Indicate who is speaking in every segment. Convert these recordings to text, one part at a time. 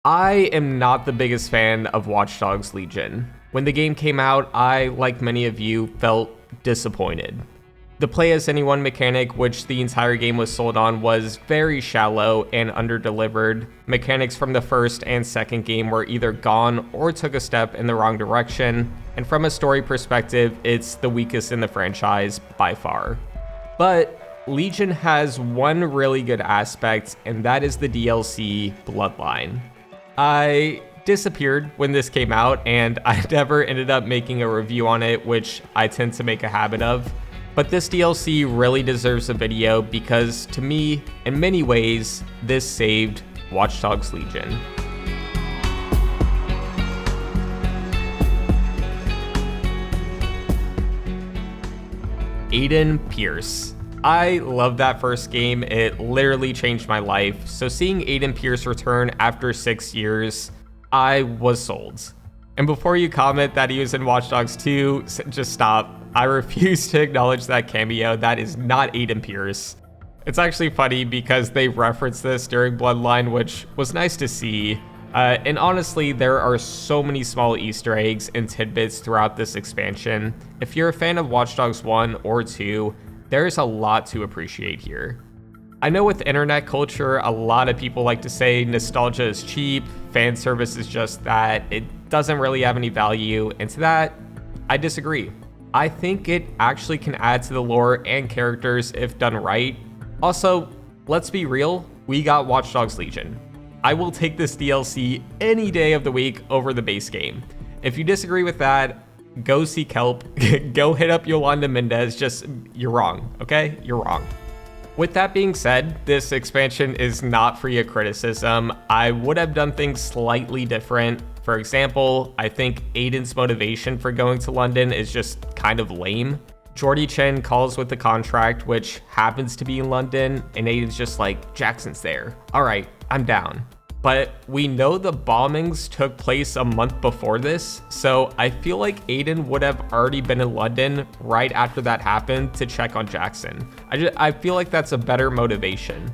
Speaker 1: I am not the biggest fan of Watch Dogs Legion. When the game came out, I, like many of you, felt disappointed. The play as anyone mechanic, which the entire game was sold on, was very shallow and underdelivered. Mechanics from the first and second game were either gone or took a step in the wrong direction, and from a story perspective, it's the weakest in the franchise by far. But Legion has one really good aspect, and that is the DLC Bloodline. I disappeared when this came out, and I never ended up making a review on it, which I tend to make a habit of. But this DLC really deserves a video because, to me, in many ways, this saved Watch Dogs Legion. Aiden Pierce. I love that first game. It literally changed my life. So seeing Aiden Pierce return after 6 years, I was sold. And before you comment that he was in Watch Dogs 2, just stop. I refuse to acknowledge that cameo. That is not Aiden Pierce. It's actually funny because they referenced this during Bloodline, which was nice to see. And honestly, there are so many small Easter eggs and tidbits throughout this expansion. If you're a fan of Watch Dogs 1 or 2, there's a lot to appreciate here. I know with internet culture, a lot of people like to say nostalgia is cheap, fan service is just that, it doesn't really have any value, and to that, I disagree. I think it actually can add to the lore and characters if done right. Also, let's be real, we got Watch Dogs Legion. I will take this DLC any day of the week over the base game. If you disagree with that, go seek help, go hit up Yolanda Mendez, you're wrong, okay? You're wrong. With that being said, this expansion is not free of criticism. I would have done things slightly different. For example, I think Aiden's motivation for going to London is just kind of lame. Jordy Chen calls with the contract, which happens to be in London, and Aiden's just like, Jackson's there. All right, I'm down. But we know the bombings took place a month before this, so I feel like Aiden would have already been in London right after that happened to check on Jackson. I feel like that's a better motivation.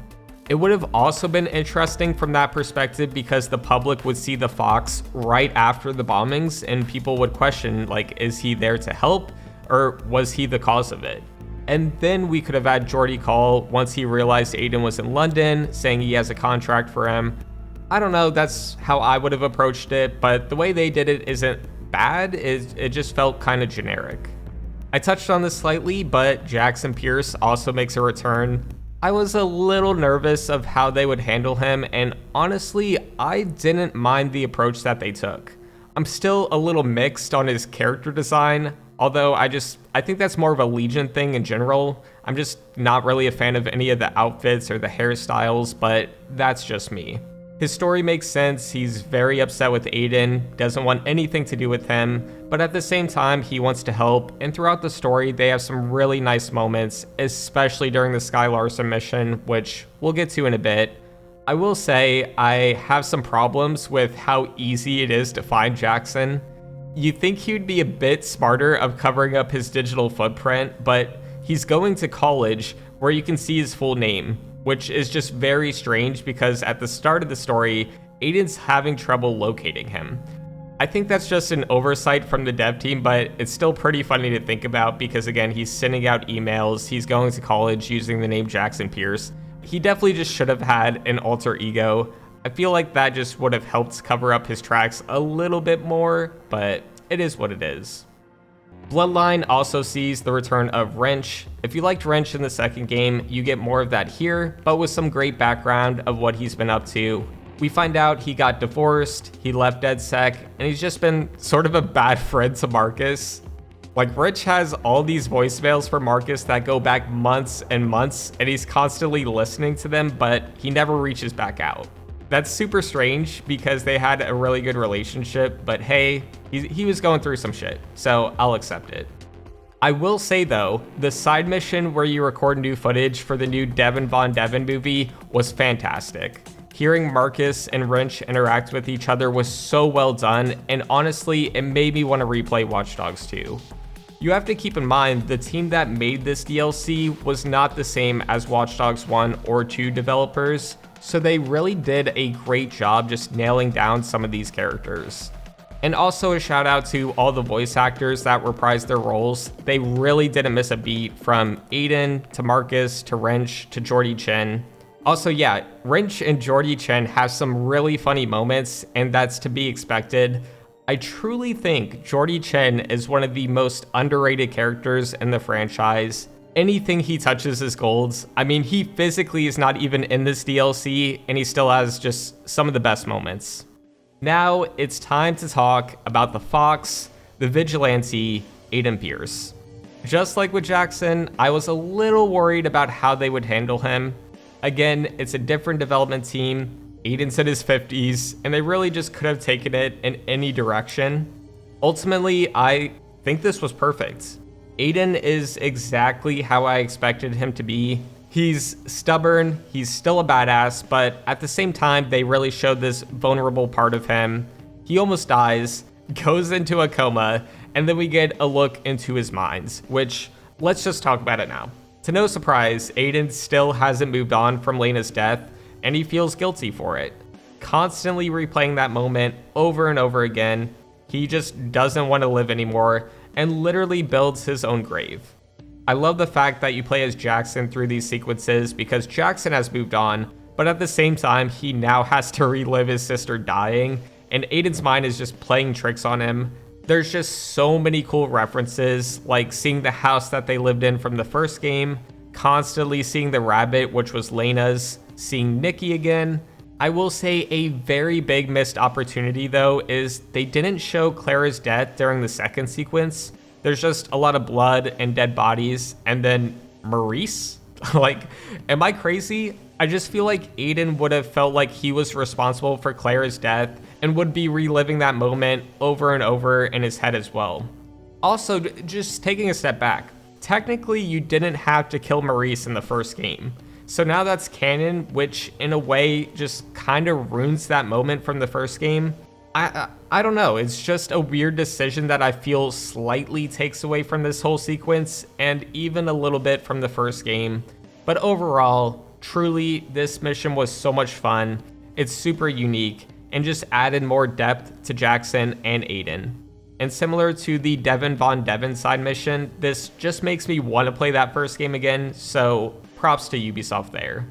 Speaker 1: It would have also been interesting from that perspective because the public would see the Fox right after the bombings and people would question, like, is he there to help or was he the cause of it? And then we could have had Jordy call once he realized Aiden was in London, saying he has a contract for him. I don't know, that's how I would have approached it, but the way they did it isn't bad, it just felt kind of generic. I touched on this slightly, but Jackson Pierce also makes a return. I was a little nervous of how they would handle him, and honestly, I didn't mind the approach that they took. I'm still a little mixed on his character design, although I think that's more of a Legion thing in general. I'm just not really a fan of any of the outfits or the hairstyles, but that's just me. His story makes sense. He's very upset with Aiden, doesn't want anything to do with him, but at the same time, he wants to help. And throughout the story, they have some really nice moments, especially during the Sky Larson mission, which we'll get to in a bit. I will say I have some problems with how easy it is to find Jackson. You'd think he'd be a bit smarter of covering up his digital footprint, but he's going to college where you can see his full name, which is just very strange because at the start of the story, Aiden's having trouble locating him. I think that's just an oversight from the dev team, but it's still pretty funny to think about because again, he's sending out emails, he's going to college using the name Jackson Pierce. He definitely just should have had an alter ego. I feel like that just would have helped cover up his tracks a little bit more, but it is what it is. Bloodline also sees the return of Wrench. If you liked Wrench in the second game, you get more of that here, but with some great background of what he's been up to. We find out he got divorced, he left DedSec, and he's just been sort of a bad friend to Marcus. Like, Wrench has all these voicemails for Marcus that go back months and months, and he's constantly listening to them, but he never reaches back out. That's super strange because they had a really good relationship, but hey, he was going through some shit, so I'll accept it. I will say though, the side mission where you record new footage for the new Devin Von Devin movie was fantastic. Hearing Marcus and Wrench interact with each other was so well done, and honestly, it made me want to replay Watch Dogs 2. You have to keep in mind, the team that made this DLC was not the same as Watch Dogs 1 or 2 developers. So they really did a great job just nailing down some of these characters. And also a shout out to all the voice actors that reprised their roles. They really didn't miss a beat, from Aiden to Marcus to Wrench to Jordy Chen. Also, yeah, Wrench and Jordy Chen have some really funny moments, and that's to be expected. I truly think Jordy Chen is one of the most underrated characters in the franchise. Anything he touches is gold. I mean, he physically is not even in this DLC, and he still has just some of the best moments. Now it's time to talk about the Fox, the vigilante, Aiden Pierce. Just like with Jackson, I was a little worried about how they would handle him. Again, it's a different development team. Aiden's in his 50s, and they really just could have taken it in any direction. Ultimately, I think this was perfect. Aiden is exactly how I expected him to be. He's stubborn, he's still a badass, but at the same time, they really showed this vulnerable part of him. He almost dies, goes into a coma, and then we get a look into his mind, which, let's just talk about it now. To no surprise, Aiden still hasn't moved on from Lena's death, and he feels guilty for it. Constantly replaying that moment over and over again, he just doesn't want to live anymore, and literally builds his own grave. I love the fact that you play as Jackson through these sequences because Jackson has moved on, but at the same time, he now has to relive his sister dying, and Aiden's mind is just playing tricks on him. There's just so many cool references, like seeing the house that they lived in from the first game, constantly seeing the rabbit, which was Lena's, seeing Nikki again. I will say a very big missed opportunity though is they didn't show Clara's death during the second sequence. There's just a lot of blood and dead bodies, and then Maurice? Like, am I crazy? I just feel like Aiden would have felt like he was responsible for Clara's death and would be reliving that moment over and over in his head as well. Also, just taking a step back, technically you didn't have to kill Maurice in the first game. So now that's canon, which in a way just kind of ruins that moment from the first game. I don't know, it's just a weird decision that I feel slightly takes away from this whole sequence, and even a little bit from the first game. But overall, truly, this mission was so much fun. It's super unique, and just added more depth to Jackson and Aiden. And similar to the Devin Von Devin side mission, this just makes me want to play that first game again, so props to Ubisoft there.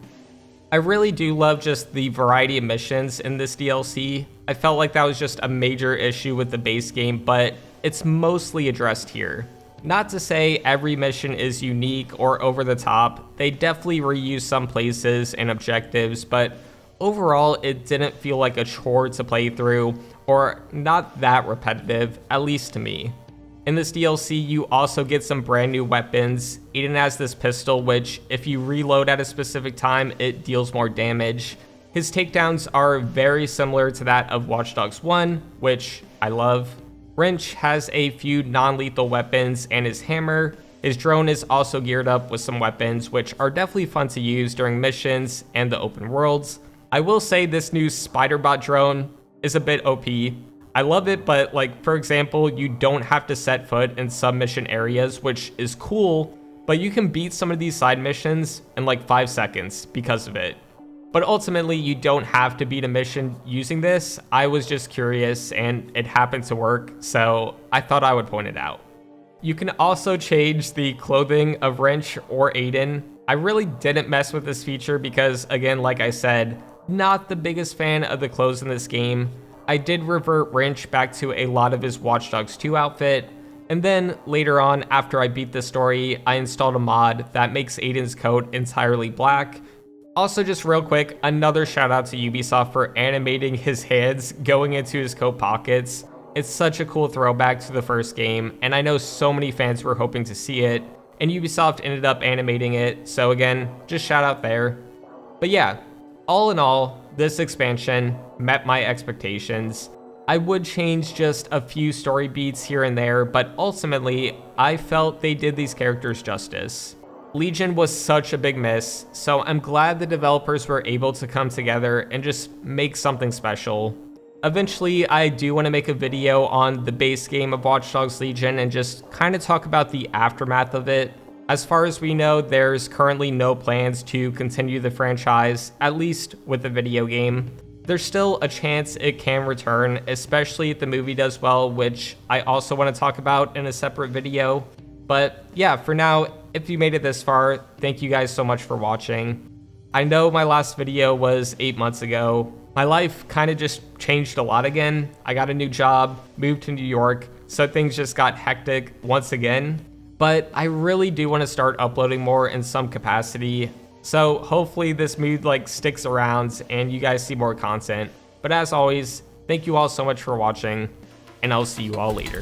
Speaker 1: I really do love just the variety of missions in this DLC. I felt like that was just a major issue with the base game, but it's mostly addressed here. Not to say every mission is unique or over the top, they definitely reuse some places and objectives, but overall it didn't feel like a chore to play through, or not that repetitive, at least to me. In this DLC, you also get some brand new weapons. Aiden has this pistol, which if you reload at a specific time, it deals more damage. His takedowns are very similar to that of Watch Dogs 1, which I love. Wrench has a few non-lethal weapons and his hammer. His drone is also geared up with some weapons, which are definitely fun to use during missions and the open worlds. I will say this new Spider-Bot drone is a bit OP. I love it, but like, for example, you don't have to set foot in submission areas, which is cool, but you can beat some of these side missions in like 5 seconds because of it. But ultimately, you don't have to beat a mission using this. I was just curious and it happened to work, so I thought I would point it out. You can also change the clothing of Wrench or Aiden. I really didn't mess with this feature because, again, like I said, not the biggest fan of the clothes in this game. I did revert Wrench back to a lot of his Watch Dogs 2 outfit, and then later on, after I beat the story, I installed a mod that makes Aiden's coat entirely black. Also, just real quick, another shout out to Ubisoft for animating his hands going into his coat pockets. It's such a cool throwback to the first game, and I know so many fans were hoping to see it, and Ubisoft ended up animating it, so again, just shout out there. But yeah, all in all, this expansion met my expectations. I would change just a few story beats here and there, but ultimately, I felt they did these characters justice. Legion was such a big miss, so I'm glad the developers were able to come together and just make something special. Eventually, I do want to make a video on the base game of Watch Dogs Legion and just kind of talk about the aftermath of it. As far as we know, there's currently no plans to continue the franchise, at least with the video game. There's still a chance it can return, especially if the movie does well, which I also want to talk about in a separate video. But yeah, for now, if you made it this far, thank you guys so much for watching. I know my last video was 8 months ago. My life kind of just changed a lot again. I got a new job, moved to New York, so things just got hectic once again. But I really do want to start uploading more in some capacity. So hopefully this mood sticks around and you guys see more content. But as always, thank you all so much for watching, and I'll see you all later.